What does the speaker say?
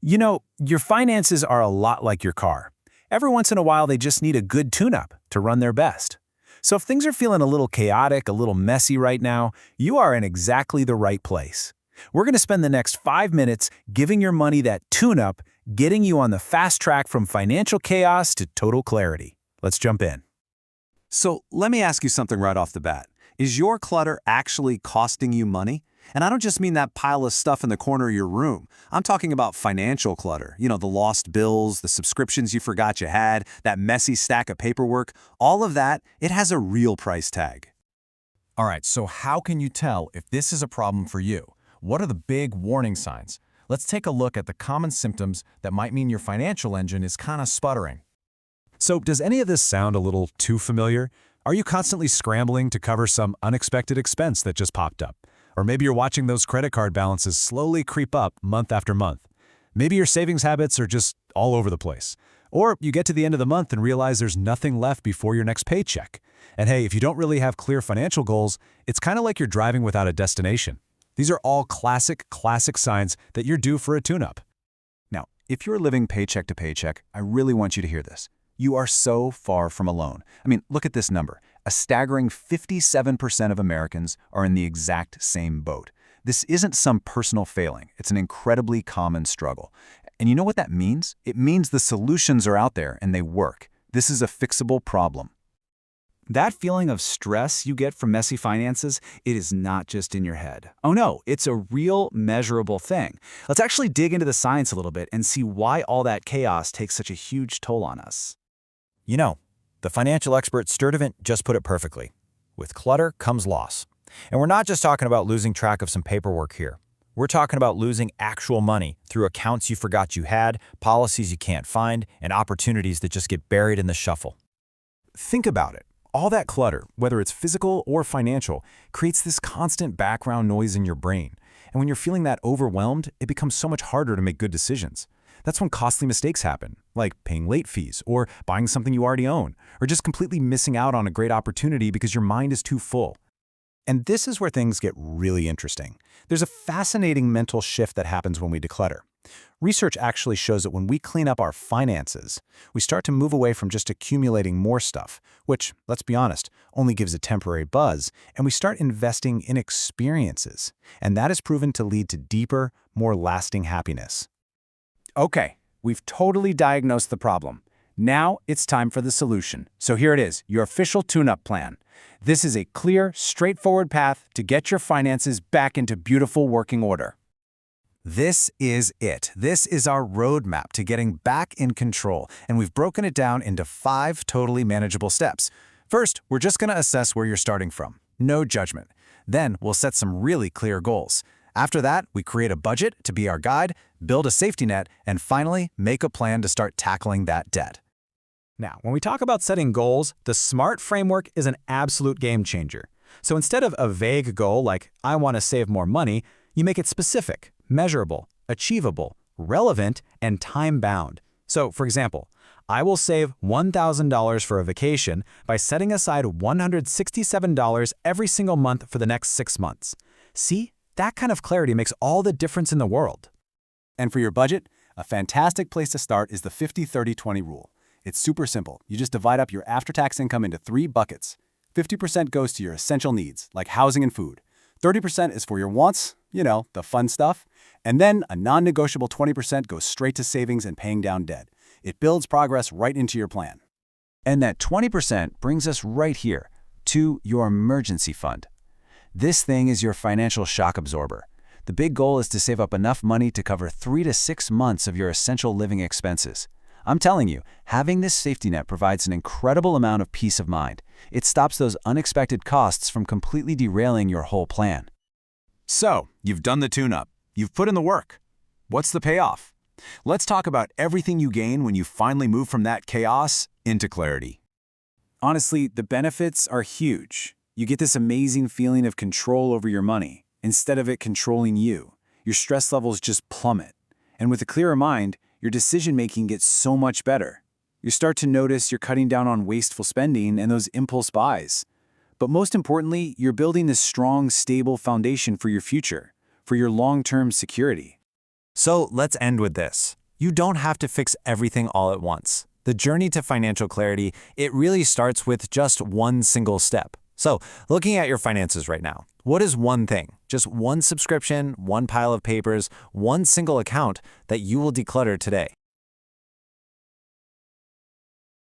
Your finances are a lot like your car. Every once in a while, they just need a good tune-up to run their best. So if things are feeling a little chaotic, a little messy right now, you are in exactly the right place. We're going to spend the next 5 minutes giving your money that tune-up, getting you on the fast track from financial chaos to total clarity. Let's jump in. So let me ask you something right off the bat. Is your clutter actually costing you money? And I don't just mean that pile of stuff in the corner of your room. I'm talking about financial clutter. The lost bills, the subscriptions you forgot you had, that messy stack of paperwork. All of that, it has a real price tag. All right, so how can you tell if this is a problem for you? What are the big warning signs? Let's take a look at the common symptoms that might mean your financial engine is kind of sputtering. So does any of this sound a little too familiar? Are you constantly scrambling to cover some unexpected expense that just popped up? Or maybe you're watching those credit card balances slowly creep up month after month. Maybe your savings habits are just all over the place. Or you get to the end of the month and realize there's nothing left before your next paycheck. And hey, if you don't really have clear financial goals, it's kind of like you're driving without a destination. These are all classic signs that you're due for a tune-up. Now, if you're living paycheck to paycheck, I really want you to hear this. You are so far from alone. Look at this number. A staggering 57% of Americans are in the exact same boat. This isn't some personal failing. It's an incredibly common struggle. And you know what that means? It means the solutions are out there and they work. This is a fixable problem. That feeling of stress you get from messy finances, it is not just in your head. Oh no, it's a real measurable thing. Let's actually dig into the science a little bit and see why all that chaos takes such a huge toll on us. The financial expert Sturdivant just put it perfectly. With clutter comes loss. And we're not just talking about losing track of some paperwork here. We're talking about losing actual money through accounts you forgot you had, policies you can't find, and opportunities that just get buried in the shuffle. Think about it. All that clutter, whether it's physical or financial, creates this constant background noise in your brain. And when you're feeling that overwhelmed, it becomes so much harder to make good decisions. That's when costly mistakes happen, like paying late fees, or buying something you already own, or just completely missing out on a great opportunity because your mind is too full. And this is where things get really interesting. There's a fascinating mental shift that happens when we declutter. Research actually shows that when we clean up our finances, we start to move away from just accumulating more stuff, which, let's be honest, only gives a temporary buzz, and we start investing in experiences. And that is proven to lead to deeper, more lasting happiness. Okay, we've totally diagnosed the problem. Now it's time for the solution. So here it is, your official tune-up plan. This is a clear, straightforward path to get your finances back into beautiful working order. This is it. This is our roadmap to getting back in control, and we've broken it down into 5 totally manageable steps. First, we're just going to assess where you're starting from. No judgment. Then we'll set some really clear goals. After that, we create a budget to be our guide, build a safety net, and finally, make a plan to start tackling that debt. Now, when we talk about setting goals, the SMART framework is an absolute game changer. So instead of a vague goal like, I want to save more money, you make it specific, measurable, achievable, relevant, and time-bound. So, for example, I will save $1,000 for a vacation by setting aside $167 every single month for the next 6 months. See? That kind of clarity makes all the difference in the world. And for your budget, a fantastic place to start is the 50-30-20 rule. It's super simple. You just divide up your after-tax income into 3 buckets. 50% goes to your essential needs, like housing and food. 30% is for your wants, the fun stuff. And then a non-negotiable 20% goes straight to savings and paying down debt. It builds progress right into your plan. And that 20% brings us right here to your emergency fund. This thing is your financial shock absorber. The big goal is to save up enough money to cover 3 to 6 months of your essential living expenses. I'm telling you, having this safety net provides an incredible amount of peace of mind. It stops those unexpected costs from completely derailing your whole plan. So, you've done the tune-up. You've put in the work. What's the payoff? Let's talk about everything you gain when you finally move from that chaos into clarity. Honestly, the benefits are huge. You get this amazing feeling of control over your money, instead of it controlling you. Your stress levels just plummet. And with a clearer mind, your decision-making gets so much better. You start to notice you're cutting down on wasteful spending and those impulse buys. But most importantly, you're building this strong, stable foundation for your future, for your long-term security. So let's end with this. You don't have to fix everything all at once. The journey to financial clarity, it really starts with just one single step. So, looking at your finances right now, what is one thing, just one subscription, one pile of papers, one single account that you will declutter today?